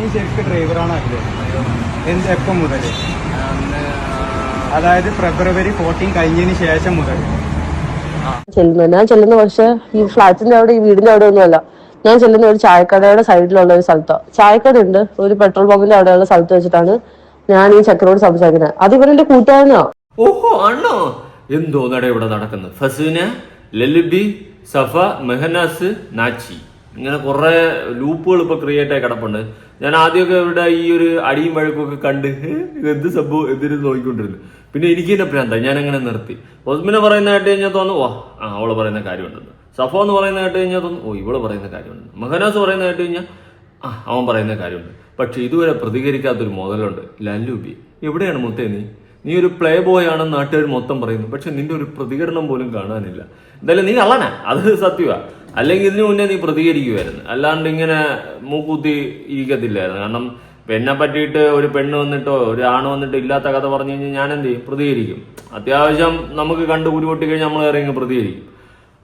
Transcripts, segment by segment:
നീ ശരിക്കും ഡ്രൈവറാണ് അല്ലേ? എപ്പം മുതൽ? അതായത് ഫെബ്രുവരി 14 കഴിഞ്ഞതിന് ശേഷം മുതൽ ഞാൻ ചെല്ലുന്ന പക്ഷെ ഈ ഫ്ലാറ്റിന്റെ അവിടെ ഈ വീടിന്റെ അവിടെ ഒന്നും അല്ല. ഞാൻ ചെല്ലുന്ന ഒരു ചായക്കടയുടെ സൈഡിലുള്ള ഒരു സ്ഥലത്താണ്. ചായക്കട ഉണ്ട്, ഒരു പെട്രോൾ പമ്പിന്റെ അവിടെയുള്ള സ്ഥലത്ത് വെച്ചിട്ടാണ് ഞാൻ ഈ ചെക്കനോട് സംസാരിക്കുന്നത്. അത് ഇവരെന്റെ കൂട്ടുകാരനാ. ഓഹോ ആണോ? എന്തോ നട ഇവിടെ നടക്കുന്നത്. ഫസീന, ലലിബി, സഫ, മെഹനാസ്, നാച്ചി, ഇങ്ങനെ കുറെ ലൂപ്പുകൾ ഇപ്പൊ ക്രിയേറ്റ് ആയി കിടപ്പുണ്ട്. ഞാൻ ആദ്യമൊക്കെ ഇവിടെ ഈ ഒരു അടിയും വഴക്കൊക്കെ കണ്ട് എന്ത് സംഭവം എന്തിനും നോക്കിക്കൊണ്ടിരുന്നു. പിന്നെ എനിക്ക് തന്നെ ഭ്രാന്ത, ഞാൻ അങ്ങനെ നിർത്തി. ഒസ്മിനെ പറയുന്ന കേട്ട് കഴിഞ്ഞാൽ തോന്നുന്നു അവള് പറയുന്ന കാര്യമുണ്ടെന്ന്. സഫോ എന്ന് പറയുന്ന കേട്ട് കഴിഞ്ഞാൽ തോന്നുന്നു ഇവള് പറയുന്ന കാര്യമുണ്ട്. മെഹനാസ് പറയുന്ന കേട്ട് കഴിഞ്ഞാൽ അവൻ പറയുന്ന കാര്യമുണ്ട്. പക്ഷെ ഇതുവരെ പ്രതികരിക്കാത്തൊരു മുതലുണ്ട്. ലല്ലൂബി, എവിടെയാണ് മുത്തേ നീ ഒരു പ്ലേ ബോയ് ആണെന്ന് നാട്ടുകാർ മൊത്തം പറയുന്നു. പക്ഷെ നിന്റെ ഒരു പ്രതികരണം പോലും കാണാനില്ല. എന്തായാലും നീ കള്ളനാ, അത് സത്യമാണ്. അല്ലെങ്കിൽ ഇതിനു മുന്നേ നീ പ്രതികരിക്കുമായിരുന്നു, അല്ലാണ്ട് ഇങ്ങനെ മൂക്കൂത്തി ഇരിക്കത്തില്ലായിരുന്നു. കാരണം എന്നെ പറ്റിയിട്ട് ഒരു പെണ്ണ് വന്നിട്ടോ ഒരു ആണ് വന്നിട്ടോ ഇല്ലാത്ത കഥ പറഞ്ഞു കഴിഞ്ഞാൽ ഞാൻ എന്ത് ചെയ്യും? പ്രതികരിക്കും. അത്യാവശ്യം നമുക്ക് കണ്ട് ഉരുപൊട്ടി കഴിഞ്ഞാൽ നമ്മൾ ഇറങ്ങി പ്രതികരിക്കും.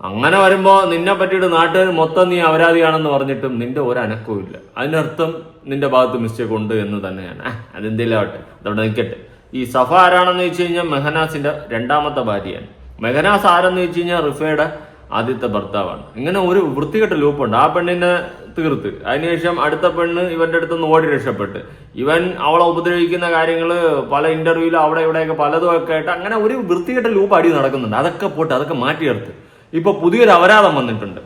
അങ്ങനെ വരുമ്പോ നിന്നെ പറ്റിയിട്ട് നാട്ടുകാർ മൊത്തം നീ അപരാധിയാണെന്ന് പറഞ്ഞിട്ടും നിന്റെ ഒരനക്കവും ഇല്ല. അതിനർത്ഥം നിന്റെ ഭാഗത്ത് മിസ്റ്റേക്ക് ഉണ്ട് എന്ന് തന്നെയാണ്. അതെന്തെങ്കിലും ആവട്ടെ, അതവിടെ നിൽക്കട്ടെ. ഈ സഫ ആരാണെന്ന് വെച്ച് കഴിഞ്ഞാൽ മെഹനാസിന്റെ രണ്ടാമത്തെ ഭാര്യയാണ്. മെഹനാസ് ആരെന്ന് വെച്ച് കഴിഞ്ഞാൽ റിഫയുടെ ആദ്യത്തെ ഭർത്താവാണ്. ഇങ്ങനെ ഒരു വൃത്തികെട്ട ലൂപ്പുണ്ട്. ആ പെണ്ണിനെ തീർത്ത് അതിനുശേഷം അടുത്ത പെണ്ണ് ഇവന്റെ അടുത്തുനിന്ന് ഓടി രക്ഷപ്പെട്ട് ഇവൻ അവളെ ഉപദ്രവിക്കുന്ന കാര്യങ്ങള് പല ഇന്റർവ്യൂവിലും അവിടെ ഇവിടെയൊക്കെ പലതും ഒക്കെ ആയിട്ട് അങ്ങനെ ഒരു വൃത്തികെട്ട ലൂപ്പ് അടി നടക്കുന്നുണ്ട്. അതൊക്കെ പോട്ട് അതൊക്കെ മാറ്റിയെടുത്ത് ഇപ്പൊ പുതിയൊരു അപരാധം വന്നിട്ടുണ്ട്.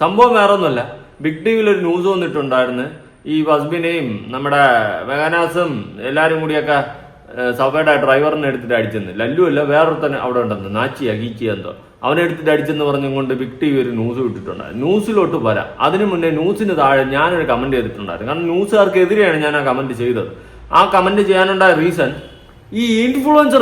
സംഭവം വേറെ ഒന്നുമല്ല, ബിഗ് ടിവിയിൽ ഒരു ന്യൂസ് വന്നിട്ടുണ്ടായിരുന്നു. ഈ വസ്ബിനെയും നമ്മുടെ മെഹനാസും എല്ലാരും കൂടിയൊക്കെ സഭയുടെ ഡ്രൈവറിനെ എടുത്തിട്ട് അടിച്ചെന്ന്. ലല്ലു അല്ല, വേറൊരുത്തന്നെ അവിടെ ഉണ്ടെന്ന്, നാച്ചിയ ഗീച്ചിയ എന്തോ, അവനെ എടുത്തിട്ട് അടിച്ചെന്ന് പറഞ്ഞുകൊണ്ട് ബിഗ് ടി വി ഒരു ന്യൂസ് വിട്ടിട്ടുണ്ടായിരുന്നു. ന്യൂസിലോട്ട് വരാം. അതിനു മുന്നേ ന്യൂസിന് താഴെ ഞാനൊരു കമന്റ് ചെയ്തിട്ടുണ്ടായിരുന്നു. കാരണം ന്യൂസുകാർക്കെതിരെയാണ് ഞാൻ ആ കമന്റ് ചെയ്തത്. ആ കമന്റ് ചെയ്യാനുണ്ടായ റീസൺ, ഈ ഇൻഫ്ലുവൻസർ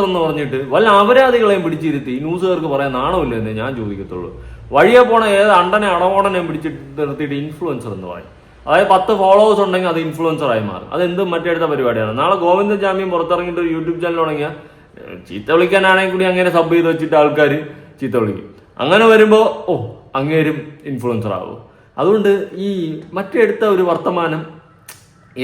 എന്ന് പറഞ്ഞിട്ട് വല്ല അപരാധികളെയും പിടിച്ചിരുത്തി ന്യൂസുകാർക്ക് പറയാൻ നാണമില്ല എന്ന് ഞാൻ ചോദിക്കത്തുള്ളൂ. വഴിയെ പോണ ഏത് അണ്ടനെ അടവോടനെയും പിടിച്ചിട്ട് നിർത്തിയിട്ട് ഇൻഫ്ലുവൻസർ എന്ന് പറയും. അതായത് 10 ഫോളോവേഴ്സ് ഉണ്ടെങ്കിൽ അത് ഇൻഫ്ലുവൻസറായി മാറും. അതെന്തും മറ്റെടുത്ത പരിപാടിയാണ്. നാളെ ഗോവിന്ദ ജാമ്യം പുറത്തിറങ്ങിയിട്ട് ഒരു യൂട്യൂബ് ചാനൽ തുടങ്ങിയാൽ ചീത്ത വിളിക്കാനാണെങ്കിൽ കൂടി അങ്ങനെ സബ് ചെയ്ത് വെച്ചിട്ട് ആൾക്കാർ ചീത്ത വിളിക്കും. അങ്ങനെ വരുമ്പോ അങ്ങേരും ഇൻഫ്ലുവൻസർ ആവും. അതുകൊണ്ട് ഈ മറ്റെടുത്ത ഒരു വർത്തമാനം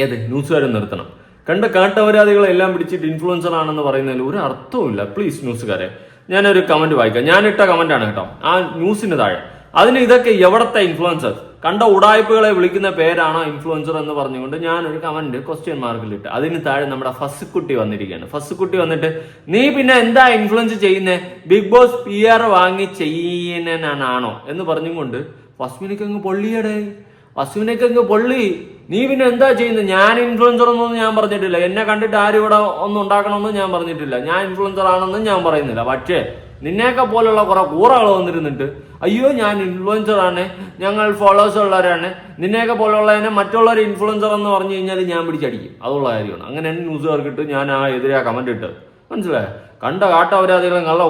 ഏത് ന്യൂസുകാരും നിർത്തണം. കണ്ട കാട്ടപരാധികളെല്ലാം പിടിച്ചിട്ട് ഇൻഫ്ലുവൻസർ ആണെന്ന് പറയുന്നതിൽ ഒരു അർത്ഥവുമില്ല. പ്ലീസ് ന്യൂസുകാരെ, ഞാനൊരു കമന്റ് വായിക്കാം. ഞാനിട്ട കമന്റ് ആണ് കേട്ടോ, ആ ന്യൂസിന് താഴെ. അതിന് ഇതൊക്കെ എവിടത്തെ ഇൻഫ്ലുവൻസർ, കണ്ട ഉടായ്പകളെ വിളിക്കുന്ന പേരാണോ ഇൻഫ്ലുവൻസർ എന്ന് പറഞ്ഞുകൊണ്ട് ഞാനൊരു കമന്റ് ക്വസ്റ്റ്യൻ മാർക്കിലിട്ട് അതിന് താഴെ നമ്മുടെ ഫസ്കുട്ടി വന്നിരിക്കുകയാണ്. ഫസ്കുട്ടി വന്നിട്ട്, നീ പിന്നെ എന്താ ഇൻഫ്ലുവൻസ് ചെയ്യുന്നേ? ബിഗ് ബോസ് PR വാങ്ങി ചെയ്യുന്നതാണോ എന്ന് പറഞ്ഞുകൊണ്ട് ഫസ്മിനിക്കങ്ങ് പൊള്ളിയടേ, ഫസ്മിനിക്കങ്ങ് പൊള്ളി. നീ പിന്നെ എന്താ ചെയ്യുന്നത്? ഞാൻ ഇൻഫ്ലുവൻസർ ഒന്നും ഞാൻ പറഞ്ഞിട്ടില്ല. എന്നെ കണ്ടിട്ട് ആരും ഇവിടെ ഒന്നും ഉണ്ടാക്കണമെന്നും ഞാൻ പറഞ്ഞിട്ടില്ല. ഞാൻ ഇൻഫ്ലുവൻസർ ആണെന്നും ഞാൻ പറയുന്നില്ല. പക്ഷേ നിന്നെയൊക്കെ പോലുള്ള കുറെ കൂറകൾ വന്നിരുന്നിട്ട് അയ്യോ ഞാൻ ഇൻഫ്ലുവൻസർ ആണ്, ഞങ്ങൾ ഫോളോവേഴ്സ് ഉള്ളവരാണ്, നിന്നെയൊക്കെ പോലുള്ളതിനെ മറ്റുള്ളവർ ഇൻഫ്ലുവൻസർ എന്ന് പറഞ്ഞു കഴിഞ്ഞാൽ ഞാൻ പിടിച്ചടിക്കും. അതുള്ള കാര്യമാണ്. അങ്ങനെ ന്യൂസുകാർക്കിട്ട് ഞാൻ എതിരെ കമന്റ് ഇട്ടത് മനസ്സിലായോ? കണ്ട കാട്ടപരാധികളെ നല്ല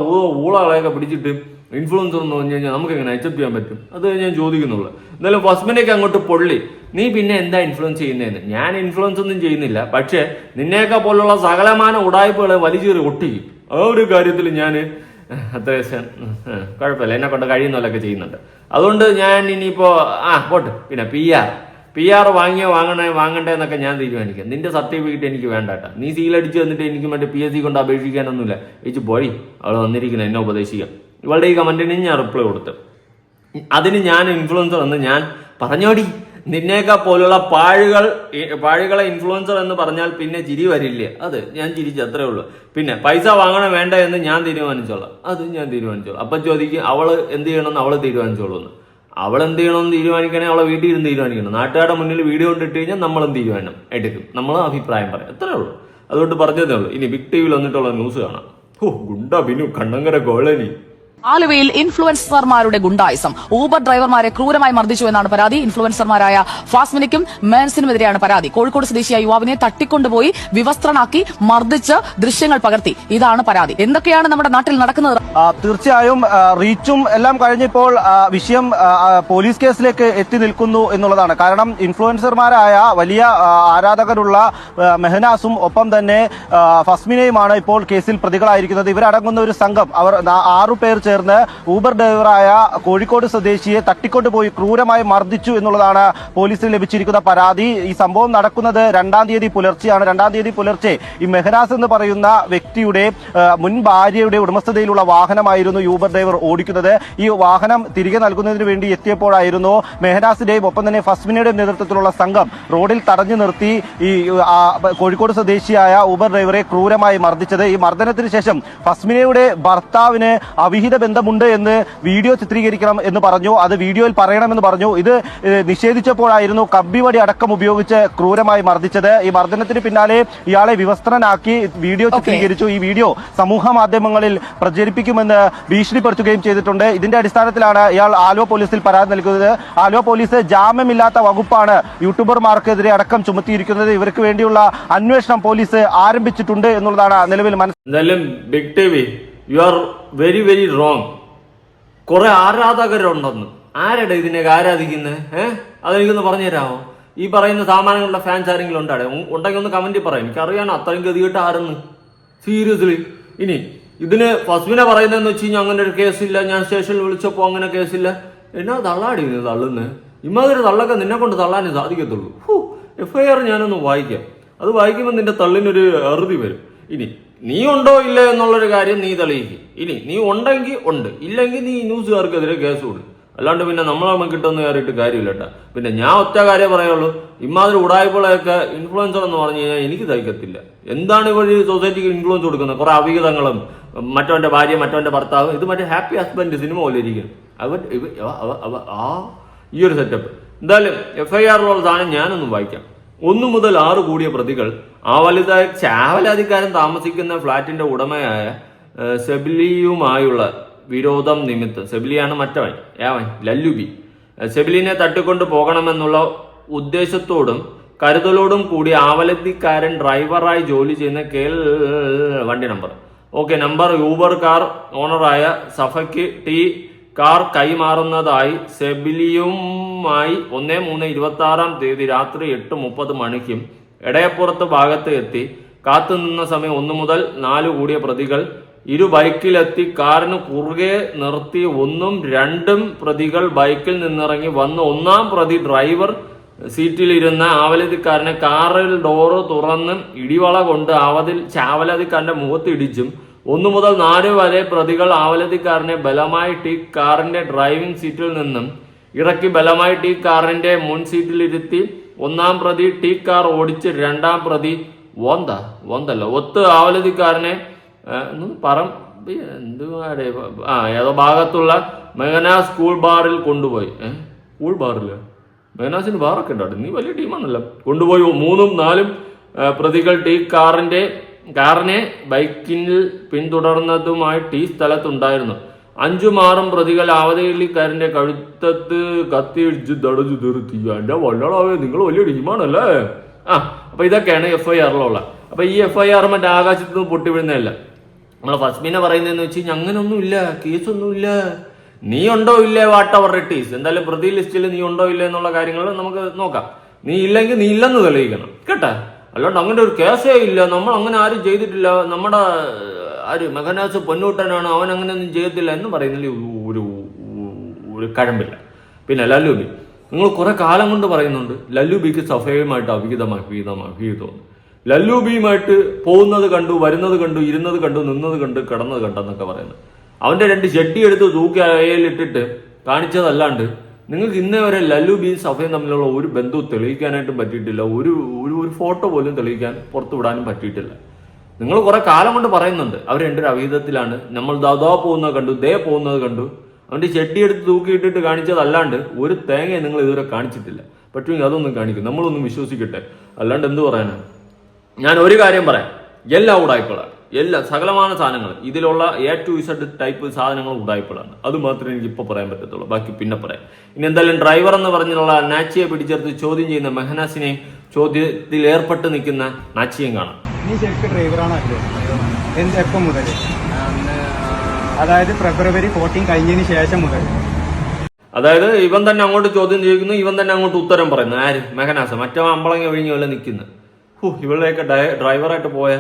ഊളകളെയൊക്കെ പിടിച്ചിട്ട് ഇൻഫ്ലുവൻസർ എന്ന് പറഞ്ഞു കഴിഞ്ഞാൽ നമുക്ക് എങ്ങനെ അക്സെപ്റ്റ് ചെയ്യാൻ പറ്റും? അത് ഞാൻ ചോദിക്കുന്നുള്ളൂ. എന്തായാലും ഫസ്മിനൊക്കെ അങ്ങോട്ട് പൊള്ളി, നീ പിന്നെ എന്താ ഇൻഫ്ലുവൻസ് ചെയ്യുന്നതെന്ന്. ഞാൻ ഇൻഫ്ലുവൻസ് ഒന്നും ചെയ്യുന്നില്ല, പക്ഷെ നിന്നെയൊക്കെ പോലുള്ള സകലമാന ഉടായ്പകളെ വലിച്ചേറി ഒട്ടിക്കും. ആ ഒരു കാര്യത്തിൽ ഞാൻ അത്യാവശ്യം കുഴപ്പമില്ല, എന്നെ കൊണ്ട് കഴിയുന്നതൊക്കെ ചെയ്യുന്നുണ്ട്. അതുകൊണ്ട് ഞാൻ ഇനിയിപ്പോ പോട്ട്. പിന്നെ PR വാങ്ങണ്ടേ എന്നൊക്കെ ഞാൻ തീരുമാനിക്കാം. നിന്റെ സർട്ടിഫിക്കറ്റ് എനിക്ക് വേണ്ടാട്ടാ. നീ സീലടിച്ച് തന്നിട്ട് എനിക്ക് മറ്റേ PSC കൊണ്ട് അപേക്ഷിക്കാനൊന്നുമില്ല. ചേച്ചി പോയി, അവള് വന്നിരിക്കുന്നത് എന്നെ ഉപദേശിക്കാം. ഇവളുടെ ഈ കമന്റിന് ഞാൻ റിപ്ലൈ കൊടുത്ത് അതിന് ഞാൻ ഇൻഫ്ലുവൻസർ എന്ന് ഞാൻ പറഞ്ഞോടി. നിന്നേക്കാ പോലുള്ള പാഴുകളെ ഇൻഫ്ലുവൻസർ എന്ന് പറഞ്ഞാൽ പിന്നെ ചിരി വരില്ലേ? അത് ഞാൻ ചിരിച്ചു, അത്രേ ഉള്ളൂ. പിന്നെ പൈസ വാങ്ങണം വേണ്ട എന്ന് ഞാൻ തീരുമാനിച്ചോളാം, അത് ഞാൻ തീരുമാനിച്ചോളാം. അപ്പൊ ചോദിക്കും അവള് എന്ത് ചെയ്യണമെന്ന് അവള് തീരുമാനിച്ചോളൂ. അവൾ എന്ത് ചെയ്യണമെന്ന് തീരുമാനിക്കണേ അവളെ വീട്ടിൽ ഇരുന്ന് തീരുമാനിക്കണം. നാട്ടുകാരുടെ മുന്നിൽ വീഡിയോ കൊണ്ടിട്ട് കഴിഞ്ഞാൽ നമ്മളും തീരുമാനം എടുക്കും, നമ്മൾ അഭിപ്രായം പറയാം, അത്രേ ഉള്ളൂ. അതുകൊണ്ട് പറഞ്ഞതേ ഉള്ളൂ. ഇനി ബിഗ് ടിവിയിൽ വന്നിട്ടുള്ള ന്യൂസ് കാണാം. ഗുണ്ട ബിനു കണ്ണങ്കര കോളനി. ആലുവയിൽ ഇൻഫ്ലുവൻസർമാരുടെ ഗുണ്ടായിസം. ഊബർ ഡ്രൈവർമാരെ ക്രൂരമായി മർദ്ദിച്ചു എന്നാണ് പരാതി. ഇൻഫ്ലുവൻസർമാരായ ഫാസ്മിനിക്കും മേൻസിനുമെതിരെയാണ് പരാതി. കോഴിക്കോട് സ്വദേശിയായ യുവാവിനെ തട്ടിക്കൊണ്ടുപോയി വിവസ്ത്രനാക്കി മർദ്ദിച്ച് ദൃശ്യങ്ങൾ പകർത്തി. ഇതാണ് പരാതി. എന്തൊക്കെയാണ് നമ്മുടെ നാട്ടിൽ നടക്കുന്നത്? തീർച്ചയായും റീച്ചും എല്ലാം കഴിഞ്ഞപ്പോൾ വിഷയം പോലീസ് കേസിലേക്ക് എത്തി നിൽക്കുന്നു എന്നുള്ളതാണ്. കാരണം ഇൻഫ്ലുവൻസർമാരായ വലിയ ആരാധകരുള്ള മെഹനാസും ഒപ്പം തന്നെ ഫസ്മിനയുമാണ് ഇപ്പോൾ കേസിൽ പ്രതികളായിരിക്കുന്നത്. ഇവരടങ്ങുന്ന ഒരു സംഘം, അവർ 6 പേർ ചേർന്ന് ഊബർ ഡ്രൈവറായ കോഴിക്കോട് സ്വദേശിയെ തട്ടിക്കൊണ്ടുപോയി ക്രൂരമായി മർദ്ദിച്ചു എന്നുള്ളതാണ് പോലീസിന് ലഭിച്ചിരിക്കുന്ന പരാതി. ഈ സംഭവം നടക്കുന്നത് 2-ാം തീയതി പുലർച്ചെയാണ്. 2-ാം തീയതി പുലർച്ചെ ഈ മെഹനാസ് എന്ന് പറയുന്ന വ്യക്തിയുടെ മുൻ ഭാര്യയുടെ ഉടമസ്ഥതയിലുള്ള വാഹനമായിരുന്നു യൂബർ ഡ്രൈവർ ഓടിക്കുന്നത്. ഈ വാഹനം തിരികെ നൽകുന്നതിന് വേണ്ടി എത്തിയപ്പോഴായിരുന്നു മെഹനാസിന്റെയും ഒപ്പം തന്നെ ഫസ്മിനയുടെയും നേതൃത്വത്തിലുള്ള സംഘം റോഡിൽ തടഞ്ഞു നിർത്തി ഈ കോഴിക്കോട് സ്വദേശിയായ ഊബർ ഡ്രൈവറെ ക്രൂരമായി മർദ്ദിച്ചത്. ഈ മർദ്ദനത്തിന് ശേഷം ഫസ്മിനയുടെ ഭർത്താവിന് അവിഹിത ബന്ധമുണ്ട് എന്ന് വീഡിയോ ചിത്രീകരിക്കണം എന്ന് പറഞ്ഞു. അത് വീഡിയോയിൽ പറയണമെന്ന് പറഞ്ഞു. ഇത് നിഷേധിച്ചപ്പോഴായിരുന്നു കമ്പിവടി അടക്കം ഉപയോഗിച്ച് ക്രൂരമായി മർദ്ദിച്ചത്. ഈ മർദ്ദനത്തിന് പിന്നാലെ ഇയാളെ വിവസ്ത്രനാക്കി വീഡിയോ ചിത്രീകരിച്ചു. ഈ വീഡിയോ സമൂഹ മാധ്യമങ്ങളിൽ പ്രചരിപ്പിക്കുമെന്ന് ഭീഷണിപ്പെടുത്തുകയും ചെയ്തിട്ടുണ്ട്. ഇതിന്റെ അടിസ്ഥാനത്തിലാണ് ഇയാൾ ആലുവ പോലീസിൽ പരാതി നൽകുന്നത്. ആലുവ പോലീസ് ജാമ്യമില്ലാത്ത വകുപ്പാണ് യൂട്യൂബർമാർക്കെതിരെ അടക്കം ചുമത്തിയിരിക്കുന്നത്. ഇവർക്ക് വേണ്ടിയുള്ള അന്വേഷണം പോലീസ് ആരംഭിച്ചിട്ടുണ്ട് എന്നുള്ളതാണ് നിലവിൽ എന്തായാലും big TV you are very very wrong. കുറെ ആരാധകരുണ്ടെന്ന്. ആരുടെ ഇതിനെയൊക്കെ ആരാധിക്കുന്നത്? അതെനിക്കൊന്ന് പറഞ്ഞു തരാമോ? ഈ പറയുന്ന സാമാനങ്ങളുടെ ഫാൻസ് ആരെങ്കിലും ഉണ്ടെങ്കിൽ ഒന്ന് കമന്റിൽ പറയാം. എനിക്കറിയാൻ അത്രയും ഗതികെട്ട് ആരെന്ന് സീരിയസ്ലി. ഇനി ഇതിന് ഫസ്മിനെ പറയുന്നതെന്ന് വെച്ച് കഴിഞ്ഞാൽ അങ്ങനെ ഒരു കേസില്ല, ഞാൻ സ്റ്റേഷനിൽ വിളിച്ചപ്പോൾ അങ്ങനെ കേസില്ല. എന്നാ തള്ളാടി തള്ളുന്നത്? ഇമാതിരി തള്ളൊക്കെ നിന്നെ കൊണ്ട് തള്ളാനേ സാധിക്കത്തുള്ളൂ. FIR ഞാനൊന്ന് വായിക്കാം. അത് വായിക്കുമ്പോൾ നിന്റെ തള്ളിനൊരു അറുതി വരും. ഇനി നീ ഉണ്ടോ ഇല്ല എന്നുള്ളൊരു കാര്യം നീ തെളിയിക്കും. ഇനി നീ ഉണ്ടെങ്കിൽ ഉണ്ട്, ഇല്ലെങ്കിൽ നീ ന്യൂസുകാർക്കെതിരെ കേസ് കൊടുക്കും. അല്ലാണ്ട് പിന്നെ നമ്മളെ കിട്ടുന്ന കയറിയിട്ട് കാര്യമില്ല കേട്ടാ. പിന്നെ ഞാൻ ഒറ്റ കാര്യം പറയുള്ളൂ, ഇമാതിരി ഉടായ്പകളെയൊക്കെ ഇൻഫ്ലുവൻസർ എന്ന് പറഞ്ഞു കഴിഞ്ഞാൽ എനിക്ക് തയ്ക്കത്തില്ല. എന്താണ് ഇവർ സൊസൈറ്റിക്ക് ഇൻഫ്ലുവൻസ് കൊടുക്കുന്നത്? കുറെ അവിഹിതങ്ങളും, മറ്റവന്റെ ഭാര്യ മറ്റവന്റെ ഭർത്താവ്, ഇത് മറ്റേ ഹാപ്പി ഹസ്ബൻഡ് സിനിമ പോലെ ഇരിക്കും. ഈ ഒരു സെറ്റപ്പ്. എന്തായാലും FIRലുള്ള സാധനം ഞാനൊന്നും വായിക്കാം. 1 മുതൽ 6 കൂടിയ പ്രതികൾ ചാവലാധികാരൻ താമസിക്കുന്ന ഫ്ളാറ്റിന്റെ ഉടമയായ സെബിലിയുമായുള്ള വിരോധം നിമിത്തം, സെബിലിയാണ് മറ്റവൻ, ലല്ലുബി, സെബിലിനെ തട്ടിക്കൊണ്ട് പോകണമെന്നുള്ള ഉദ്ദേശത്തോടും കരുതലോടും കൂടി ആവലത്തിക്കാരൻ ഡ്രൈവറായി ജോലി ചെയ്യുന്ന വണ്ടി നമ്പർ യൂബർ കാർ ഓണറായ സഫയ്ക്ക് ടി കാർ കൈമാറുന്നതായി സെബിലിയുമായി 1/3/26 തീയതി രാത്രി 8:30 മണിക്കും എടയപ്പുറത്ത് ഭാഗത്ത് എത്തി. കാത്തുനിന്ന സമയം 1 മുതൽ 4 കൂടിയ പ്രതികൾ ബൈക്കിലെത്തി കാറിന് കുറുകെ നിർത്തി. 1ഉം 2ഉം പ്രതികൾ ബൈക്കിൽ നിന്നിറങ്ങി വന്ന് 1ആം പ്രതി ഡ്രൈവർ സീറ്റിലിരുന്ന ആവലതിക്കാരനെ കാറിൽ ഡോറ് തുറന്ന് ഇടിവള കൊണ്ട് ആവലതിക്കാരന്റെ മുഖത്ത് ഇടിച്ചും 1 മുതൽ 4 വരെ പ്രതികൾ ആവലതിക്കാരനെ ബലമായി ടി കാറിന്റെ ഡ്രൈവിംഗ് സീറ്റിൽ നിന്നും ഇറക്കി ബലമായി ടി കാറിന്റെ മുൻ സീറ്റിലിരുത്തി. 1ആം പ്രതി ടി കാർ ഓടിച്ച് 2ആം പ്രതി ഒത്ത് ആവലതിക്കാരനെ ഏതോ ഭാഗത്തുള്ള മെഹന സ്കൂൾ ബാറിൽ കൊണ്ടുപോയി. സ്കൂൾ ബാറില്ല, മെഹനാസിന് ബാറൊക്കെ ഉണ്ടാവും. നീ വലിയ ടീമാണല്ലോ. കൊണ്ടുപോയി 3ഉം 4ഉം പ്രതികൾ ടി കാറിനെ ബൈക്കിൽ പിന്തുടർന്നതുമായി ടി സ്ഥലത്തുണ്ടായിരുന്നു. 5ഉം 6ഉം പ്രതികൾ ആവതയിക്കാരന്റെ കഴുത്തത്ത് കത്തിയിടിച്ച് തടഞ്ഞു നിർത്തി. എന്റെ വല്ലടാവേ, നിങ്ങൾ വലിയ ടീമാണല്ലേ. അപ്പൊ ഇതൊക്കെയാണ് FIRലുള്ള. അപ്പൊ ഈ FIR മറ്റേ ആകാശത്ത് നിന്ന് പൊട്ടി വീഴുന്നതല്ല. നമ്മളെ ഫസ്മിനെ പറയുന്നതെന്ന് വെച്ച് കഴിഞ്ഞാൽ അങ്ങനെയൊന്നുമില്ല, കേസൊന്നുമില്ല. നീ ഉണ്ടോ ഇല്ലേ, വാട്ട് അവർ ഇറ്റ് ഈസ്. എന്തായാലും പ്രതി ലിസ്റ്റിൽ നീ ഉണ്ടോ ഇല്ലേ എന്നുള്ള കാര്യങ്ങൾ നമുക്ക് നോക്കാം. നീ ഇല്ലെങ്കിൽ നീ ഇല്ലെന്ന് തെളിയിക്കണം കേട്ടാ. അല്ലാണ്ട് അങ്ങനെ ഒരു കേസേ ഇല്ല, നമ്മൾ അങ്ങനെ ആരും ചെയ്തിട്ടില്ല, നമ്മുടെ മെഹനാസ് പൊന്നൂട്ടനാണ്, അവൻ അങ്ങനെയൊന്നും ചെയ്യത്തില്ല എന്ന് പറയുന്നതിൽ ഒരു കഴമ്പില്ല. പിന്നെ ലല്ലുബി, നിങ്ങൾ കുറെ കാലം കൊണ്ട് പറയുന്നുണ്ട് ലല്ലുബിക്ക് സഫയുമായിട്ട് അവിഹിതം. ലല്ലുബിയുമായിട്ട് പോകുന്നത് കണ്ടു, വരുന്നത് കണ്ടു, ഇരുന്നത് കണ്ടു, നിന്നത് കണ്ടു, കിടന്നത് കണ്ടെന്നൊക്കെ പറയുന്നത്. അവന്റെ 2 ഷെട്ടി എടുത്ത് തൂക്കി അയലിട്ടിട്ട് കാണിച്ചതല്ലാണ്ട് നിങ്ങൾക്ക് ഇന്നേ വരെ ലല്ലുബിയും സഫയും തമ്മിലുള്ള ഒരു ബന്ധവും തെളിയിക്കാനായിട്ടും പറ്റിയിട്ടില്ല. ഒരു ഫോട്ടോ പോലും തെളിയിക്കാൻ പുറത്തു വിടാനും പറ്റിയിട്ടില്ല. നിങ്ങൾ കുറെ കാലം കൊണ്ട് പറയുന്നുണ്ട് അവർ 2 അവിഹിതത്തിലാണ്, നമ്മൾ ദാ പോകുന്നത് കണ്ടു, പോകുന്നത് കണ്ടു. അവന്റെ ചെട്ടി എടുത്ത് തൂക്കിയിട്ടിട്ട് കാണിച്ചതല്ലാണ്ട് ഒരു തേങ്ങ നിങ്ങൾ ഇതുവരെ കാണിച്ചിട്ടില്ല. പറ്റുമെങ്കിൽ അതൊന്നും കാണിക്കും, നമ്മളൊന്നും വിശ്വസിക്കട്ടെ. അല്ലാണ്ട് എന്ത് പറയാനാണ്? ഞാൻ ഒരു കാര്യം പറയാം, എല്ലാ ഉടായ്പകളാണ്, എല്ലാ സകലமான സാധനങ്ങൾ ഇതിലുള്ള A to Z ടൈപ്പ് സാധനങ്ങൾ ഉടായ്പകളാണ്. അത് മാത്രമേ എനിക്ക് ഇപ്പൊ പറയാൻ പറ്റത്തുള്ളൂ, ബാക്കി പിന്നെ പറയാം. ഇനി എന്തായാലും ഡ്രൈവർ എന്ന് പറഞ്ഞുള്ള നാച്ചിയെ പിടിച്ചെടുത്ത് ചോദ്യം ചെയ്യുന്ന മെഹനാസിനെയും ചോദ്യത്തിൽ ഏർപ്പെട്ട് നിൽക്കുന്ന നാച്ചിയും കാണാം. നീ ശരിക്കും ഡ്രൈവറാണല്ലോ, എപ്പം മുതൽ? അതായത് February 14 കഴിഞ്ഞതിന് ശേഷം മുതൽ. അതായത് ഇവൻ തന്നെ അങ്ങോട്ട് ചോദ്യം ചോദിക്കുന്നു, ഇവൻ തന്നെ അങ്ങോട്ട് ഉത്തരം പറയുന്നു. ആര്? മെഹനാസ്. മറ്റോ അമ്പളങ്ങ ഒഴിഞ്ഞു വല്ല നിൽക്കുന്നത്. ഇവളുടെയൊക്കെ ഡ്രൈവറായിട്ട് പോയ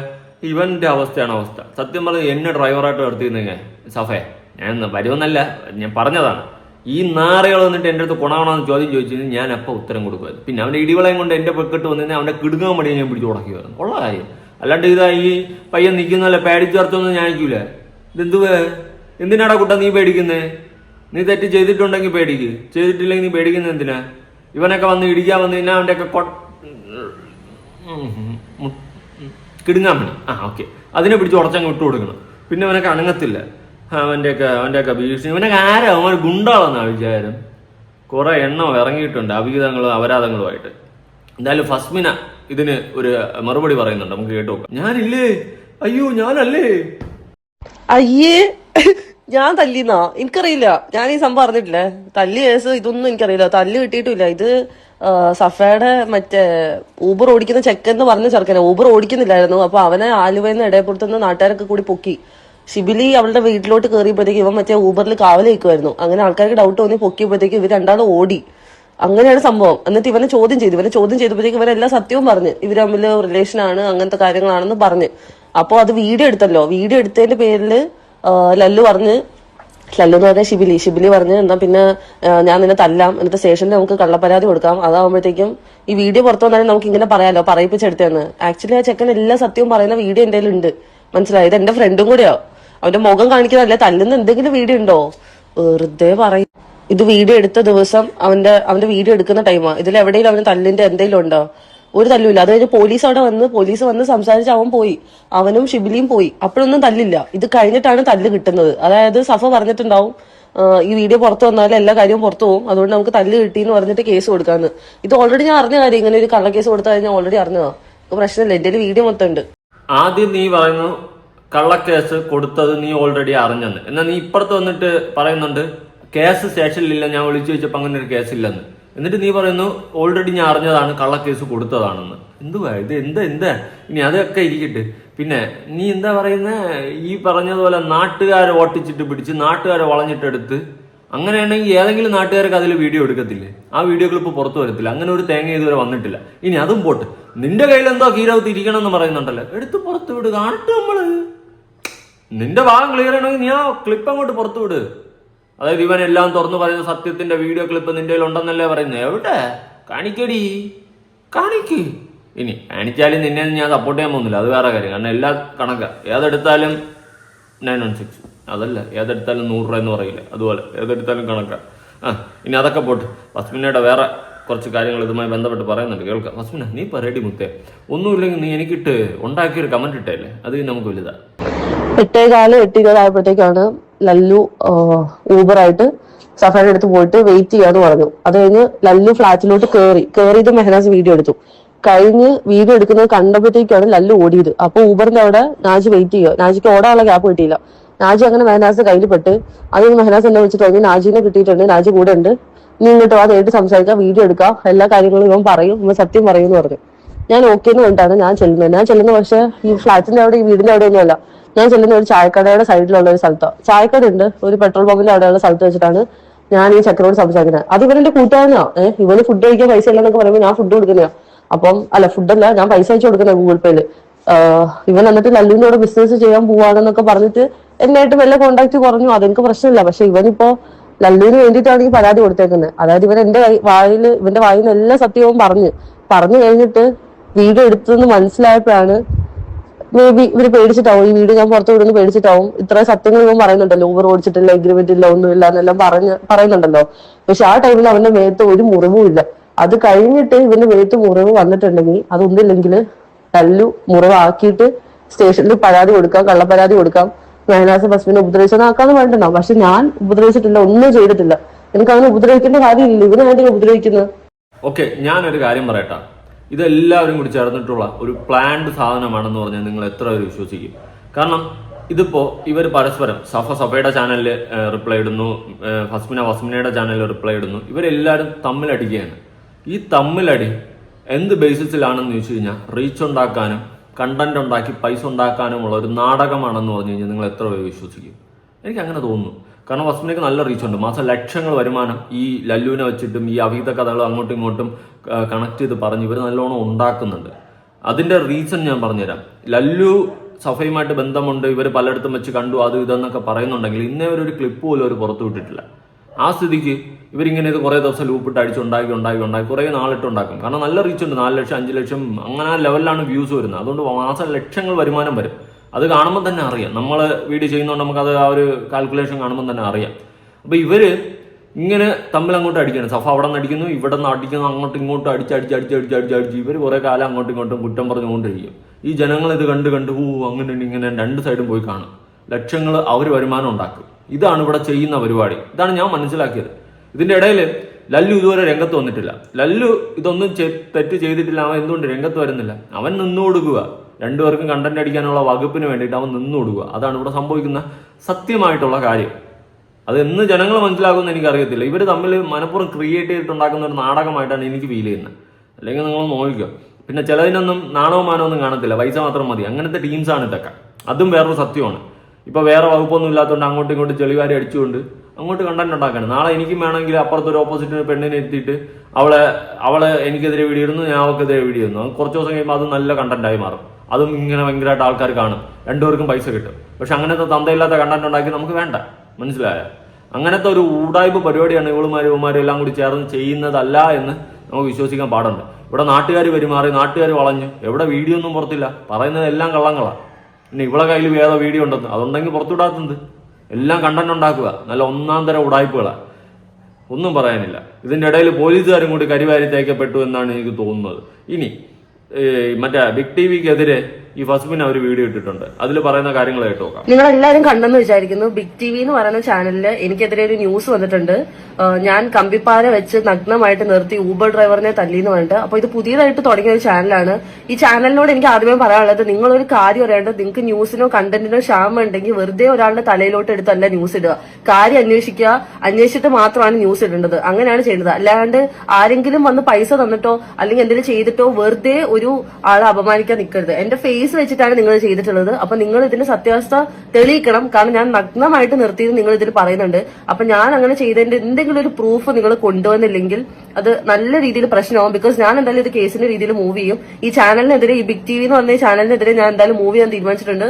ഇവന്റെ അവസ്ഥയാണ് അവസ്ഥ. സത്യം പറഞ്ഞ് എന്നെ ഡ്രൈവറായിട്ട് നിർത്തിയിരുന്നെങ്കിൽ സഫേ ഞാൻ വരുമെന്നല്ല, ഞാൻ പറഞ്ഞതാണ്. ഈ നാറികൾ വന്നിട്ട് എൻ്റെ അടുത്ത് കൊണാണെന്ന് ചോദ്യം ചോദിച്ചു ഞാൻ അപ്പം ഉത്തരം കൊടുക്കുമായിരുന്നു. പിന്നെ അവൻ്റെ ഇടിവളയും കൊണ്ട് എൻ്റെ പെക്കിട്ട് വന്നു അവൻ്റെ കിടുങ്ങാൻ മടി ഞാൻ പിടിച്ച് ഉടക്കുമായിരുന്നു. ഉള്ള കാര്യം. അല്ലാണ്ട് ഇതാ ഈ പയ്യൻ നിൽക്കുന്നല്ല പേടിച്ചേർത്തൊന്നും ഞാൻ അയക്കൂല. ഇതെന്തുവേ, എന്തിനാടാ കുട്ടാ നീ പേടിക്കുന്നേ? നീ തെറ്റ് ചെയ്തിട്ടുണ്ടെങ്കിൽ പേടിക്ക്, ചെയ്തിട്ടില്ലെങ്കിൽ നീ പേടിക്കുന്നത് എന്തിനാ? ഇവനൊക്കെ വന്ന് ഇടിക്കാൻ വന്നു കഴിഞ്ഞാൽ അവൻ്റെ ഒക്കെ കിടുങ്ങാൻ മണി. ഓക്കെ, അതിനെ പിടിച്ച് ഉടച്ചങ്ങ് വിട്ടു കൊടുക്കണം. പിന്നെ അവനൊക്കെ അണങ്ങത്തില്ല. അവൻ്റെയൊക്കെ ഭീഷണി. ഇവനൊക്കെ ആരാ? അവൻ ഗുണ്ടാളെന്നാ വിചാരം. കുറെ എണ്ണം ഇറങ്ങിയിട്ടുണ്ട് അവിഹിതങ്ങളും അപരാധങ്ങളുമായിട്ട്. എന്തായാലും ഫസ്മിന ഇതിന് ഒരു മറുപടി പറയുന്നുണ്ട്, നമുക്ക് കേട്ടു നോക്കാം. ഞാനില്ലേ, അയ്യോ ഞാനല്ലേ. അയ്യേ, ഞാൻ തല്ലിന്നാ? എനിക്കറിയില്ല, ഞാൻ ഈ സംഭവം അറിഞ്ഞിട്ടില്ലേ. തല്ലി കേസ് ഇതൊന്നും എനിക്കറിയില്ല, തല്ല് കിട്ടിയിട്ടില്ല. ഇത് സഫയുടെ മറ്റേ ഊബർ ഓടിക്കുന്ന ചെക്കെന്ന് പറഞ്ഞ ചെറുക്കനെ. ഊബർ ഓടിക്കുന്നില്ലായിരുന്നു, അപ്പൊ അവനെ ആലുവയിൽ നിന്ന് ഇടയപ്പുറത്തുനിന്ന് നാട്ടുകാരൊക്കെ കൂടി പൊക്കി. ഷിബിലി അവളുടെ വീട്ടിലോട്ട് കയറിയപ്പോഴത്തേക്ക് ഇവൻ മറ്റേ ഊബറിൽ കാവല് നിൽക്കുമായിരുന്നു. അങ്ങനെ ആൾക്കാർക്ക് ഡൗട്ട് തോന്നി പൊക്കിയപ്പോഴത്തേക്ക് ഇവർ രണ്ടാളും ഓടി. അങ്ങനെയാണ് സംഭവം. എന്നിട്ട് ഇവനെ ചോദ്യം ചെയ്തപ്പോഴത്തേക്ക് ഇവരെല്ലാം സത്യവും പറഞ്ഞ് ഇവർ തമ്മിൽ റിലേഷൻ ആണ്, അങ്ങനത്തെ കാര്യങ്ങളാണെന്ന് പറഞ്ഞ്. അപ്പോൾ അത് വീഡിയോ എടുത്തല്ലോ. വീഡിയോ എടുത്തതിന്റെ പേരിൽ ലല്ലു എന്ന് പറഞ്ഞാൽ ഷിബിലി പറഞ്ഞ് എന്നാ പിന്നെ ഞാൻ നിന്നെ തല്ലാം, എന്നിട്ട് സ്റ്റേഷനിൽ നമുക്ക് കള്ളപ്പരാതി കൊടുക്കാം. അതാവുമ്പോഴത്തേക്കും ഈ വീഡിയോ പുറത്തു വന്നാലും നമുക്ക് ഇങ്ങനെ പറയാലോ, പറയിപ്പിച്ചെടുത്തേന്ന്. ആക്ച്വലി ആ ചെക്കൻ എല്ലാ സത്യവും പറയുന്ന വീഡിയോ എന്റെ ഉണ്ട്, മനസ്സിലായത്. എന്റെ ഫ്രണ്ടും കൂടെയോ. അവന്റെ മുഖം കാണിക്കുന്നതല്ലേ, തല്ലുന്ന എന്തെങ്കിലും വീഡിയോ ഉണ്ടോ? വെറുതെ പറയും. ഇത് വീഡിയോ എടുത്ത ദിവസം അവന്റെ വീഡിയോ എടുക്കുന്ന ടൈമാ. ഇതിൽ എവിടെയെങ്കിലും അവന് തല്ലിന്റെ എന്തെങ്കിലും ഉണ്ടോ? ഒരു തല്ലുമില്ല. അത് കഴിഞ്ഞ് പോലീസ് വന്ന് സംസാരിച്ച് അവൻ പോയി, അവനും ഷിബിലിയും പോയി. അപ്പോഴൊന്നും തല്ലില്ല. ഇത് കഴിഞ്ഞിട്ടാണ് തല്ല് കിട്ടുന്നത്. അതായത് സഫ പറഞ്ഞിട്ടുണ്ടാവും ഈ വീഡിയോ പുറത്തു വന്നാലും എല്ലാ കാര്യവും പുറത്തു പോകും, അതുകൊണ്ട് നമുക്ക് തല്ല് കിട്ടിയെന്ന് പറഞ്ഞിട്ട് കേസ് കൊടുക്കാന്ന്. ഇത് ഓൾറെഡി ഞാൻ അറിഞ്ഞ കാര്യം. ഇങ്ങനെ ഒരു കള്ളക്കേസ് കൊടുത്തു കഴിഞ്ഞാൽ ഓൾറെഡി അറിഞ്ഞതാ. പ്രശ്നമില്ല, എന്റെ വീഡിയോ മൊത്തം ഉണ്ട്. ആദ്യം നീ പറയുന്നു കള്ളക്കേസ് കൊടുത്തത് നീ ഓൾറെഡി അറിഞ്ഞെന്ന്. എന്നാൽ നീ ഇപ്പുറത്ത് വന്നിട്ട് പറയുന്നുണ്ട് കേസ് സ്റ്റേഷനിലില്ല, ഞാൻ വിളിച്ചു ചോദിച്ചപ്പോൾ അങ്ങനെ ഒരു കേസില്ലെന്ന്. എന്നിട്ട് നീ പറയുന്നു ഓൾറെഡി ഞാൻ അറിഞ്ഞതാണ്, കള്ളക്കേസ് കൊടുത്തതാണെന്ന്. എന്തുവാ ഇത്? എന്താ ഇനി അതൊക്കെ ഇരിക്കട്ടെ. പിന്നെ നീ എന്താ പറയുന്നത്? ഈ പറഞ്ഞതുപോലെ നാട്ടുകാരെ ഓട്ടിച്ചിട്ട് പിടിച്ച് നാട്ടുകാരെ വളഞ്ഞിട്ടെടുത്ത്, അങ്ങനെയാണെങ്കിൽ ഏതെങ്കിലും നാട്ടുകാർക്ക് അതിൽ വീഡിയോ എടുക്കത്തില്ലേ? ആ വീഡിയോ ക്ലിപ്പ് പുറത്തു വരത്തില്ല. അങ്ങനെ ഒരു തേങ്ങ ഇതുവരെ വന്നിട്ടില്ല. ഇനി അതും പോട്ട്, നിന്റെ കയ്യിൽ എന്തോ കീരവത്ത് ഇരിക്കണം എന്ന് പറയുന്നുണ്ടല്ലോ, എടുത്ത് പുറത്തു വിട്, കാണട്ടെ നമ്മള്. നിന്റെ ഭാഗം ക്ലിയർ ചെയ്യണമെങ്കിൽ നീ ആ ക്ലിപ്പ് അങ്ങോട്ട് പുറത്തു വിട്. അതായത് ഇവൻ എല്ലാം തുറന്നു പറയുന്ന സത്യത്തിന്റെ വീഡിയോ ക്ലിപ്പ് നിന്റെ കയ്യിൽ ഉണ്ടെന്നല്ലേ പറയുന്നത്. എവിടെ? കാണിക്കടി, കാണിക്ക്. ഇനി കാണിച്ചാലും നിന്നെ ഞാൻ സപ്പോർട്ട് ചെയ്യാൻ പോകുന്നില്ല, അത് വേറെ കാര്യം. കാരണം എല്ലാ കണക്കാ. ഏതെടുത്താലും 916, അതല്ല ഏതെടുത്താലും 100 രൂപ എന്ന് പറയില്ല, അതുപോലെ ഏതെടുത്താലും കണക്കാ. ഇനി അതൊക്കെ പോട്ട്. ഫസ്മിനയുടെ വേറെ കുറച്ച് കാര്യങ്ങൾ ഇതുമായി ബന്ധപ്പെട്ട് പറയുന്നുണ്ട്, കേൾക്കാം. ഫസ്മിന, നീ പറയടി മുത്തേ. ഒന്നുമില്ലെങ്കിൽ നീ എനിക്കിട്ട് ഉണ്ടാക്കിയൊരു കമന്റ് ഇട്ടല്ലേ, അത് നമുക്ക് വലുതാ. 8:20 ആയപ്പോഴത്തേക്കാണ് ലല്ലു ഊബറായിട്ട് സഫയുടെ അടുത്ത് പോയിട്ട് വെയിറ്റ് ചെയ്യാന്ന് പറഞ്ഞു. അത് കഴിഞ്ഞ് ലല്ലു ഫ്ലാറ്റിലോട്ട് കയറിയത് മെഹനാസ് വീഡിയോ എടുത്തു. കഴിഞ്ഞ് വീഡിയോ എടുക്കുന്നത് കണ്ടപ്പോഴത്തേക്കാണ് ലല്ലു ഓടിയത്. അപ്പൊ ഊബറിന്റെ അവിടെ നാജി വെയിറ്റ് ചെയ്യുക. നാജിക്ക് ഓടാനുള്ള ഗ്യാപ്പ് കിട്ടിയില്ല. നാജി അങ്ങനെ മെഹനാസ് കയ്യിൽ പെട്ട്. അത് മെഹനാസ് എന്നെ വിളിച്ചിട്ട് പറഞ്ഞു നാജിനെ കിട്ടിയിട്ടുണ്ട്, നാജി കൂടെ ഉണ്ട്, നീ ഇങ്ങോട്ട് വാ, നേരിട്ട് സംസാരിക്കാം, വീഡിയോ എടുക്കാം, എല്ലാ കാര്യങ്ങളും ഇവൻ പറയും, ഇവൻ സത്യം പറയും എന്ന് പറഞ്ഞു. ഞാൻ ഓക്കെ എന്ന് കണ്ടാണ് ഞാൻ ചെല്ലുന്നത്. പക്ഷെ ഈ ഫ്ലാറ്റിന്റെ അവിടെ, ഈ വീടിന്റെ അവിടെ ഒന്നുമല്ല. ഞാൻ ചെല്ലുന്ന ഒരു ചായക്കടയുടെ സൈഡിലുള്ള ഒരു സ്ഥലത്തോ, ചായക്കട ഉണ്ട്, ഒരു പെട്രോൾ പമ്പിന്റെ അവിടെയുള്ള സ്ഥലത്ത് വെച്ചിട്ടാണ് ഞാൻ ഈ ചെക്കനോട് സംസാരിക്കുന്നത്. അത് ഇവനെന്റെ കൂട്ടുകാരനാ. ഇവന് ഫുഡ് കഴിക്കാൻ പൈസ ഇല്ലെന്നൊക്കെ പറയുമ്പോൾ ഞാൻ ഫുഡ് കൊടുക്കുന്നതാ. അപ്പം ഫുഡല്ല, ഞാൻ പൈസ അയച്ചു കൊടുക്കുന്ന ഗൂഗിൾ പേയില്. ഇവൻ എന്നിട്ട് ലല്ലുവിനോട് ബിസിനസ് ചെയ്യാൻ പോവാണെന്നൊക്കെ പറഞ്ഞിട്ട് എന്നായിട്ട് വല്ല കോണ്ടാക്ട് കുറഞ്ഞു. അതെനിക്ക് പ്രശ്നമില്ല. പക്ഷെ ഇവനിപ്പോ ലല്ലുവിന് വേണ്ടിയിട്ടാണ് ഈ പരാതി കൊടുത്തേക്കുന്നത്. അതായത് ഇവൻ ഇവന്റെ വായിൽ നിന്ന് എല്ലാ സത്യവും പറഞ്ഞു കഴിഞ്ഞിട്ട് വീഡിയോ എടുത്തതെന്ന് മനസ്സിലായപ്പോഴാണ് മേ ബി ഇവര് പേടിച്ചിട്ടാവും, ഈ വീഡിയോ ഞാൻ പുറത്തു വിടുന്നു പേടിച്ചിട്ടാവും. ഇത്ര സത്യങ്ങൾ ഇവൻ പറയുന്നുണ്ടല്ലോ, ഊബർ ഓടിച്ചിട്ടില്ല, എഗ്രിമെന്റ് ഇല്ല, ഒന്നുമില്ല എന്നെല്ലാം പറയുന്നുണ്ടല്ലോ. പക്ഷെ ആ ടൈമിൽ അവന്റെ മേത്ത് ഒരു മുറിവും ഇല്ല. അത് കഴിഞ്ഞിട്ട് ഇവന്റെ മേത്ത് മുറിവ് വന്നിട്ടുണ്ടെങ്കിൽ, അതൊന്നില്ലെങ്കിൽ ലല്ലു മുറിവാക്കിയിട്ട് സ്റ്റേഷനിൽ പരാതി കൊടുക്കാം, കള്ളപ്പരാതി കൊടുക്കാം, മെഹനാസ് ഫസ്മിനെ ഉപദ്രവിച്ചതാക്കാന്ന് പറഞ്ഞിട്ടുണ്ടാവും. പക്ഷെ ഞാൻ ഉപദ്രവിച്ചിട്ടില്ല, ഒന്നും ചെയ്തിട്ടില്ല. എനിക്ക് അവനെ ഉപദ്രവിക്കേണ്ട കാര്യമില്ല. ഇവനെ വേണ്ടി ഉപദ്രവിക്കുന്നത്. ഓക്കെ, ഞാനൊരു കാര്യം പറയട്ടെ. ഇതെല്ലാവരും കൂടി ചേർന്നിട്ടുള്ള ഒരു പ്ലാൻഡ് സാധനമാണെന്ന് പറഞ്ഞാൽ നിങ്ങൾ എത്ര പേര് വിശ്വസിക്കും? കാരണം ഇതിപ്പോ ഇവർ പരസ്പരം സഫയുടെ ചാനലിൽ റിപ്ലൈ ഇടുന്നു, ഫസ്മിനയുടെ ചാനലിൽ റിപ്ലൈ ഇടുന്നു, ഇവരെല്ലാവരും തമ്മിലടിക്കുകയാണ്. ഈ തമ്മിലടി എന്ത് ബേസിസിലാണെന്ന് ചോദിച്ചു കഴിഞ്ഞാൽ റീച്ച് ഉണ്ടാക്കാനും കണ്ടന്റ് ഉണ്ടാക്കി പൈസ ഉണ്ടാക്കാനുമുള്ള ഒരു നാടകമാണെന്ന് പറഞ്ഞു കഴിഞ്ഞാൽ നിങ്ങൾ എത്ര പേര് വിശ്വസിക്കും? എനിക്ക് അങ്ങനെ തോന്നുന്നു. കാരണം ഫസ്മിനയ്ക്ക് നല്ല റീച്ചുണ്ട്, മാസം ലക്ഷങ്ങൾ വരുമാനം ഈ ലല്ലുവിനെ വെച്ചിട്ടും ഈ അവിഹിത കഥകൾ അങ്ങോട്ടും ഇങ്ങോട്ടും കണക്ട് ചെയ്ത് പറഞ്ഞ് ഇവർ നല്ലോണം ഉണ്ടാക്കുന്നുണ്ട്. അതിന്റെ റീസൺ ഞാൻ പറഞ്ഞുതരാം. ലല്ലു സഫയുമായിട്ട് ബന്ധമുണ്ട്, ഇവർ പലയിടത്തും വെച്ച് കണ്ടു, അത് ഇതെന്നൊക്കെ പറയുന്നുണ്ടെങ്കിൽ ഇന്നേ ഒരു ക്ലിപ്പ് പോലും അവർ പുറത്തു വിട്ടിട്ടില്ല. ആ സ്ഥിതിക്ക് ഇവരിങ്ങനെ ഇത് കുറേ ദിവസം ലൂപ്പിട്ട് അടിച്ചുണ്ടാക്കി കുറേ നാളിട്ടുണ്ടാക്കും. കാരണം നല്ല റീച്ച് ഉണ്ട്, 4 ലക്ഷം 5 ലക്ഷം അങ്ങനെ ആ ലെവലിലാണ് വ്യൂസ് വരുന്നത്. അതുകൊണ്ട് മാസം ലക്ഷങ്ങൾ വരുമാനം വരും. അത് കാണുമ്പോൾ തന്നെ അറിയാം. നമ്മൾ വീഡിയോ ചെയ്യുന്നതുകൊണ്ട് നമുക്കത് ആ ഒരു കാൽക്കുലേഷൻ കാണുമ്പോൾ തന്നെ അറിയാം. അപ്പോൾ ഇവര് ഇങ്ങനെ തമ്മിൽ അങ്ങോട്ട് അടിക്കണം. സഫ അവിടെ നിന്ന് അടിക്കുന്നു, ഇവിടെ നിന്ന് അടിക്കുന്നു, അങ്ങോട്ടും ഇങ്ങോട്ടും അടിച്ച് ഇവർ കുറേ കാലം അങ്ങോട്ടും ഇങ്ങോട്ടും കുറ്റം പറഞ്ഞുകൊണ്ടിരിക്കും. ഈ ജനങ്ങൾ ഇത് കണ്ട് അങ്ങനെ ഇങ്ങനെ രണ്ട് സൈഡും പോയി കാണും. ലക്ഷങ്ങൾ അവർ വരുമാനം ഉണ്ടാക്കും. ഇതാണ് ഇവിടെ ചെയ്യുന്ന പരിപാടി. ഇതാണ് ഞാൻ മനസ്സിലാക്കിയത്. ഇതിന്റെ ഇടയിൽ ലല്ലു ഇതുവരെ രംഗത്ത് വന്നിട്ടില്ല. ലല്ലു ഇതൊന്നും തെറ്റ് ചെയ്തിട്ടില്ല. അവൻ എന്തുകൊണ്ട് രംഗത്ത് വരുന്നില്ല? അവൻ നിന്നു കൊടുക്കുക. രണ്ടുപേർക്കും കണ്ടന്റ് അടിക്കാനുള്ള വകുപ്പിന് വേണ്ടിയിട്ട് അവൻ നിന്നു കൊടുക്കുക. അതാണ് ഇവിടെ സംഭവിക്കുന്ന സത്യമായിട്ടുള്ള കാര്യം. അത് എന്ന് ജനങ്ങൾ മനസ്സിലാക്കുമെന്ന് എനിക്കറിയത്തില്ല. ഇവർ തമ്മിൽ മനഃപൂർവ്വം ക്രിയേറ്റ് ചെയ്തിട്ടുണ്ടാക്കുന്ന ഒരു നാടകമായിട്ടാണ് എനിക്ക് ഫീൽ ചെയ്യുന്നത്. അല്ലെങ്കിൽ നിങ്ങൾ നോക്കിക്കോ. പിന്നെ ചിലതിനൊന്നും നാണവും മാനമൊന്നും കാണത്തില്ല, പൈസ മാത്രം മതി. അങ്ങനത്തെ ടീംസാണ് ഇതൊക്കെ. അതും വേറൊരു സത്യമാണ്. ഇപ്പൊ വേറെ വകുപ്പൊന്നും ഇല്ലാത്തതുകൊണ്ട് അങ്ങോട്ടും ഇങ്ങോട്ടും ചെളിവാരി അടിച്ചുകൊണ്ട് അങ്ങോട്ട് കണ്ടന്റ് ഉണ്ടാക്കണം. നാളെ എനിക്കും വേണമെങ്കിൽ അപ്പുറത്തൊരു ഓപ്പോസിറ്റ് പെണ്ണിനെ എത്തിയിട്ട് അവളെ എനിക്കെതിരെ വീഡിയോ ഇടുന്നു, ഞാൻ അവൾക്കെതിരെ വീഡിയോ ഇടുന്നു. കുറച്ച് ദിവസം കഴിയുമ്പോൾ അത് നല്ല കണ്ടന്റായി മാറും. അതും ഇങ്ങനെ ഭയങ്കരമായിട്ട് ആൾക്കാർ കാണും. രണ്ടുപേർക്കും പൈസ കിട്ടും. പക്ഷെ അങ്ങനത്തെ തന്തയില്ലാത്ത കണ്ടന്റ് ഉണ്ടാക്കി നമുക്ക് വേണ്ട. മനസ്സിലായ? അങ്ങനത്തെ ഒരു ഊടായ്പ പരിപാടിയാണ് ഇവളുമാരും എല്ലാം കൂടി ചേർന്ന് ചെയ്യുന്നതല്ല എന്ന് നമുക്ക് വിശ്വസിക്കാൻ പാടുണ്ട്. ഇവിടെ നാട്ടുകാർ പെരുമാറി, നാട്ടുകാർ വളഞ്ഞു. എവിടെ വീഡിയോ ഒന്നും പുറത്തില്ല, പറയുന്നത് എല്ലാം കള്ളങ്ങളാണ്. പിന്നെ ഇവളെ കയ്യിൽ വേറെ വീഡിയോ ഉണ്ടെന്ന്, അതുണ്ടെങ്കിൽ പുറത്തുവിടാത്തത്. എല്ലാം കണ്ടന്റ് ഉണ്ടാക്കുക. നല്ല ഒന്നാം തരം ഉടായ്പകളാണ്. ഒന്നും പറയാനില്ല. ഇതിന്റെ ഇടയിൽ പോലീസുകാരും കൂടി കരിവാരി തേക്കപ്പെട്ടു എന്നാണ് എനിക്ക് തോന്നുന്നത്. ഇനി മറ്റേ ബിഗ് ടിവിക്കെതിരെ ഈ ഫസ്മിന് അവർ വീഡിയോ ഇട്ടിട്ടുണ്ട്. അതിൽ പറയുന്ന കാര്യങ്ങൾ കേട്ട് നോക്കാം. നിങ്ങൾ എല്ലാവരും കണ്ടെന്ന് വിചാരിക്കുന്നു. ബിഗ് ടിവി എന്ന് പറയുന്ന ചാനലില് എനിക്കെതിരെ ഒരു ന്യൂസ് വന്നിട്ടുണ്ട്. ഞാൻ കമ്പിപ്പാര വെച്ച് നഗ്നമായിട്ട് നിർത്തി ഊബർ ഡ്രൈവറിനെ തല്ലിന്ന് പറഞ്ഞിട്ട്. അപ്പൊ ഇത് പുതിയതായിട്ട് തുടങ്ങിയ ഒരു ചാനലാണ്. ഈ ചാനലിനോട് എനിക്ക് ആദ്യമേ പറയാനുള്ളത്, നിങ്ങളൊരു കാര്യം അറിയേണ്ടത്, നിങ്ങൾക്ക് ന്യൂസിനോ കണ്ടന്റിനോ ക്ഷാമം ഉണ്ടെങ്കിൽ വെറുതെ ഒരാളുടെ തലയിലോട്ട് എടുത്തല്ല ന്യൂസ് ഇടുക. കാര്യം അന്വേഷിക്കുക. അന്വേഷിച്ചിട്ട് മാത്രമാണ് ന്യൂസ് ഇടേണ്ടത്. അങ്ങനെയാണ് ചെയ്യേണ്ടത്. അല്ലാണ്ട് ആരെങ്കിലും വന്ന് പൈസ തന്നിട്ടോ അല്ലെങ്കിൽ എന്തെങ്കിലും ചെയ്തിട്ടോ വെറുതെ ഒരു ആളെ അപമാനിക്കാൻ നിൽക്കരുത്. എന്റെ ഫേസ് വെച്ചിട്ടാണ് നിങ്ങൾ ചെയ്തിട്ടുള്ളത്. അപ്പൊ നിങ്ങൾ ഇതിന്റെ സത്യാവസ്ഥ തെളിയിക്കണം. കാരണം ഞാൻ നഗ്നമായിട്ട് നിർത്തിയത് നിങ്ങൾ ഇതിൽ പറയുന്നുണ്ട്. അപ്പൊ ഞാൻ അങ്ങനെ ചെയ്തതിന്റെ എന്തെങ്കിലും ഒരു പ്രൂഫ് നിങ്ങൾ കൊണ്ടുവന്നില്ലെങ്കിൽ അത് നല്ല രീതിയിൽ പ്രശ്നമാവും. ബിക്കോസ് ഞാൻ എന്തായാലും ഇത് കേസിന്റെ രീതിയിൽ മൂവ് ചെയ്യും. ഈ ചാനലിനെതിരെ, ഈ ബിഗ് ടിവി എന്ന് പറഞ്ഞ ചാനലിനെതിരെ ഞാൻ എന്തായാലും മൂവ് ചെയ്യാൻ തീരുമാനിച്ചിട്ടുണ്ട്.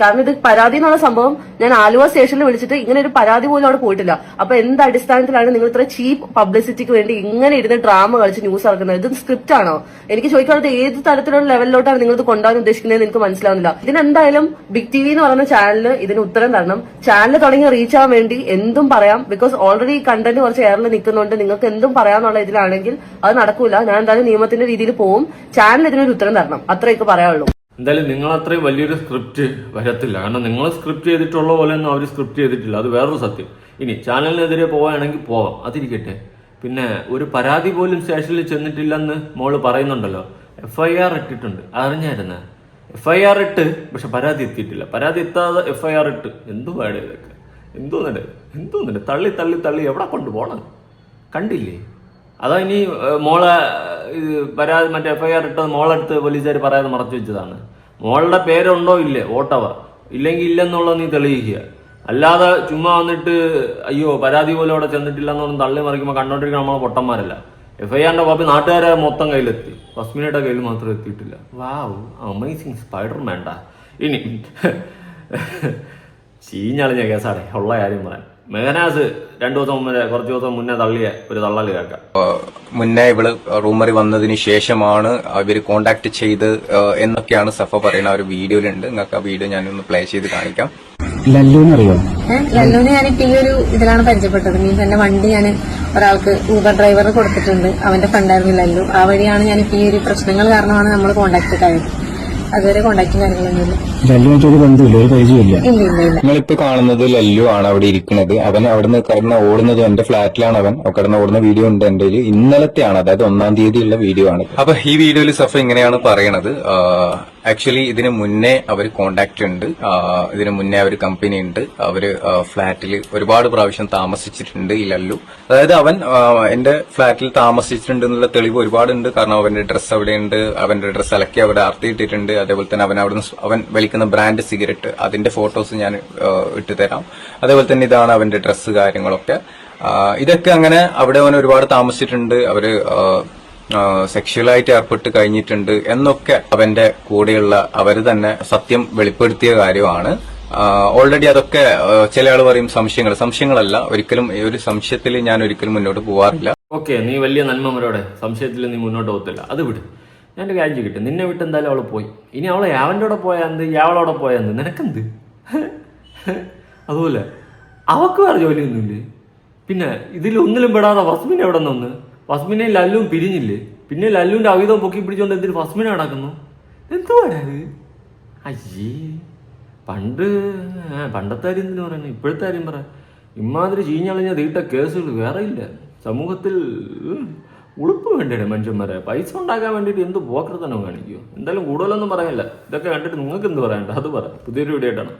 കാരണം ഇത് പരാതി എന്നുള്ള സംഭവം ഞാൻ ആലുവ സ്റ്റേഷനിൽ വിളിച്ചിട്ട് ഇങ്ങനെ ഒരു പരാതി പോലും അവിടെ പോയിട്ടില്ല. അപ്പൊ എന്ത് അടിസ്ഥാനത്തിലാണ് നിങ്ങൾ ഇത്ര ചീപ്പ് പബ്ലിസിറ്റിക്ക് വേണ്ടി ഇങ്ങനെ ഇരുന്ന് ഡ്രാമ കളിച്ച് ന്യൂസ് ഇറക്കുന്നത്? ഇത് സ്ക്രിപ്റ്റ് ആണോ? എനിക്ക് ചോദിക്കാനുള്ളത്, ഏത് തരത്തിലുള്ള ലെവലിലോട്ടാണ് നിങ്ങൾ ഇത് കൊണ്ടുപോകാൻ ഉദ്ദേശിക്കുന്നത് എനിക്ക് മനസ്സിലാവുന്നില്ല. ഇതിനെന്തായാലും ബിഗ് ടിവി എന്ന് പറയുന്ന ചാനലിന് ഇതിന് ഉത്തരം തരണം. ചാനൽ തുടങ്ങി റീച്ച് ആവാൻ വേണ്ടി എന്തും പറയാം. ബിക്കോസ് ഓൾറെഡി കണ്ടന്റ് കുറച്ച് എയറിൽ നിൽക്കുന്നുണ്ട്. നിങ്ങൾക്ക് എന്തും പറയാന്നുള്ള ഇതിലാണെങ്കിൽ അത് നടക്കൂല. ഞാൻ എന്തായാലും നിയമത്തിന്റെ രീതിയിൽ പോവും. ചാനൽ ഇതിനൊരു ഉത്തരം തരണം. അത്രയൊക്കെ പറയാനുള്ളൂ. എന്തായാലും നിങ്ങൾ അത്രയും വലിയൊരു സ്ക്രിപ്റ്റ് വരത്തില്ല. കാരണം നിങ്ങൾ സ്ക്രിപ്റ്റ് ചെയ്തിട്ടുള്ള പോലെ ഒന്നും അവർ സ്ക്രിപ്റ്റ് ചെയ്തിട്ടില്ല. അത് വേറൊരു സത്യം. ഇനി ചാനലിനെതിരെ പോവുകയാണെങ്കിൽ പോവാം, അതിരിക്കട്ടെ. പിന്നെ ഒരു പരാതി പോലും സ്റ്റേഷനിൽ ചെന്നിട്ടില്ലെന്ന് മോള് പറയുന്നുണ്ടല്ലോ. FIR ഇട്ടിട്ടുണ്ട്, അറിഞ്ഞായിരുന്ന? FIR ഇട്ട്, പക്ഷെ പരാതി എത്തിയിട്ടില്ല. പരാതി എത്താതെ FIR ഇട്ട്. എന്തുവാടെ ഇതൊക്കെ? എന്തോന്നില്ല തള്ളി തള്ളി തള്ളി എവിടെ കൊണ്ടുപോകണം? കണ്ടില്ലേ? അതാ ഇനി മോളെ പരാതി മറ്റേ FIR ഇട്ടത് മോളെടുത്ത് പോലീസുകാർ പറയാതെ മറച്ചു വെച്ചതാണ്. മോളുടെ പേരുണ്ടോ ഇല്ലേ വോട്ടവ, ഇല്ലെങ്കിൽ ഇല്ലെന്നുള്ളത് നീ തെളിയിക്കുക. അല്ലാതെ ചുമ്മാ വന്നിട്ട് അയ്യോ പരാതി പോലും അവിടെ ചെന്നിട്ടില്ല എന്നൊന്നും തള്ളി മറിക്കുമ്പോൾ കണ്ടോണ്ടിരിക്കുന്ന നമ്മളെ പൊട്ടന്മാരല്ല. FIR-ന്റെ കോപ്പി നാട്ടുകാരെ മൊത്തം കയ്യിലെത്തി, ഫസ്മിനയുടെ കയ്യിൽ മാത്രം എത്തിയിട്ടില്ല. വാവ്, അമേസിങ് സ്പൈഡർമാൻ. ഇനി ചീഞ്ഞളിഞ്ഞ കേസാണ്, ഉള്ള കാര്യം പറയാൻ. മെഹനാസ് കുറച്ച് ദിവസം മുന്നേ തള്ളിയ ഒരു തള്ളല് കേൾക്കാം. മുന്നേ ഇവള് റൂമറി വന്നതിന് ശേഷമാണ് ഇവര് കോണ്ടാക്ട് ചെയ്ത് എന്നൊക്കെയാണ് സഫ പറയുന്ന ഒരു വീഡിയോയിലുണ്ട്. നിങ്ങൾക്ക് ആ വീഡിയോ ഞാനൊന്ന് പ്ലേ ചെയ്ത് കാണിക്കാം. ലല്ലുവിനെ ഞാനിപ്പോ ഈ ഒരു ഇതിലാണ് പരിചയപ്പെട്ടത്. മീൻസ് എന്റെ വണ്ടി ഞാൻ ഒരാൾക്ക് ഊബർ ഡ്രൈവറിന് കൊടുത്തിട്ടുണ്ട്. അവന്റെ ഫ്രണ്ടായിരുന്നു ലല്ലു. ആ വഴിയാണ് ഞാനിപ്പോ ഈ ഒരു പ്രശ്നങ്ങൾ കാരണമാണ് നമ്മൾ കോണ്ടാക്ട് ആയത്. അതുവരെ കോണ്ടാക്ടും കാര്യങ്ങളൊന്നുമില്ല. ലല്ലുമായിട്ട് ഒരു ബന്ധമില്ല, ഒരു പരിചയമില്ല. ഇല്ല. നിങ്ങളിപ്പോ കാണുന്നത് ലല്ലു ആണ് അവിടെ ഇരിക്കുന്നത്. അവൻ അവിടുന്ന് കിടന്ന് ഓടുന്നത് എന്റെ ഫ്ളാറ്റിലാണ്. അവൻ കിടന്ന് ഓടുന്ന വീഡിയോ ഉണ്ട് എന്റെ കയ്യിൽ. ഇന്നലത്തെയാണ്, അതായത് 1-ാം തീയതിയുള്ള വീഡിയോ ആണ്. അപ്പൊ ഈ വീഡിയോയിൽ സഫ ഇങ്ങനെയാണ് പറയണത്. ആക്ച്വലി ഇതിന് മുന്നേ അവർ കോണ്ടാക്ട് ഉണ്ട്. ഇതിന് മുന്നേ അവർ കമ്പനി ഉണ്ട്. അവര് ഫ്ളാറ്റിൽ ഒരുപാട് പ്രാവശ്യം താമസിച്ചിട്ടുണ്ട് ഈ ലല്ലു. അതായത് അവൻ എന്റെ ഫ്ളാറ്റിൽ താമസിച്ചിട്ടുണ്ട് എന്നുള്ള തെളിവ് ഒരുപാടുണ്ട്. കാരണം അവന്റെ ഡ്രസ്സ് അവിടെയുണ്ട്, അവന്റെ ഡ്രസ്സ് അലക്കി അവിടെ ആർത്തിയിട്ടിട്ടുണ്ട്. അതേപോലെ തന്നെ അവൻ വലിക്കുന്ന ബ്രാൻഡ് സിഗരറ്റ്, അതിന്റെ ഫോട്ടോസ് ഞാൻ ഇട്ടുതരാം. അതേപോലെ തന്നെ ഇതാണ് അവന്റെ ഡ്രസ്സ് കാര്യങ്ങളൊക്കെ. ഇതൊക്കെ അങ്ങനെ അവിടെ അവൻ ഒരുപാട് താമസിച്ചിട്ടുണ്ട്. അവര് സെക്ഷുവലായിട്ട് ഏർപ്പെട്ട് കഴിഞ്ഞിട്ടുണ്ട് എന്നൊക്കെ അവന്റെ കൂടെയുള്ള അവര് തന്നെ സത്യം വെളിപ്പെടുത്തിയ കാര്യമാണ്. ഓൾറെഡി അതൊക്കെ ചില ആൾ പറയും സംശയങ്ങളല്ല, ഒരിക്കലും ഒരു സംശയത്തിൽ ഞാൻ ഒരിക്കലും മുന്നോട്ട് പോവാറില്ല. ഓക്കെ, നീ വലിയ നന്മമരോടെ സംശയത്തിൽ നീ മുന്നോട്ട് പോകത്തില്ല, അത് വിട്. ഞാൻ ഒരു കാര്യം കിട്ടും, നിന്നെ വിട്ട് എന്തായാലും അവള് പോയി. ഇനി അവളെ അവൻ്റെ കൂടെ പോയാന്ത്, അവളോടെ പോയാന്ത്, നിനക്കെന്ത്? അതുപോലെ അവക്ക് വേറെ ജോലിയൊന്നുമില്ലേ? പിന്നെ ഇതിലൊന്നിലും പെടാതെ ഫസ്മിനെ എവിടെ നിന്ന്? ഫസ്മിനെ ലല്ലും പിരിഞ്ഞില്ലേ? പിന്നെ ലല്ലുവിന്റെ അവിധം പൊക്കി പിടിച്ചോണ്ട് എന്തിന് ഫസ്മിനെ നടക്കുന്നു? എന്തുവാടത്? അയ്യേ, പണ്ടത്തെ കാര്യം എന്തിനു പറയുന്നത്, ഇപ്പോഴത്തെ കാര്യം പറ. ഇമാതിരി ചീഞ്ഞളിഞ്ഞ തീട്ട കേസുകൾ വേറെ ഇല്ല സമൂഹത്തിൽ. ഉളുപ്പ് വേണ്ടേ മനുഷ്യന്മാരെ? പൈസ ഉണ്ടാക്കാൻ വേണ്ടിയിട്ട് എന്ത് പോക്കർത്തനം കാണിക്കുമോ? എന്തായാലും കൂടുതലൊന്നും പറയല്ല. ഇതൊക്കെ കണ്ടിട്ട് നിങ്ങൾക്ക് എന്ത് പറയാനുണ്ട് അത് പറ. പുതിയൊരു വീഡിയോ ആയിട്ടാണ്.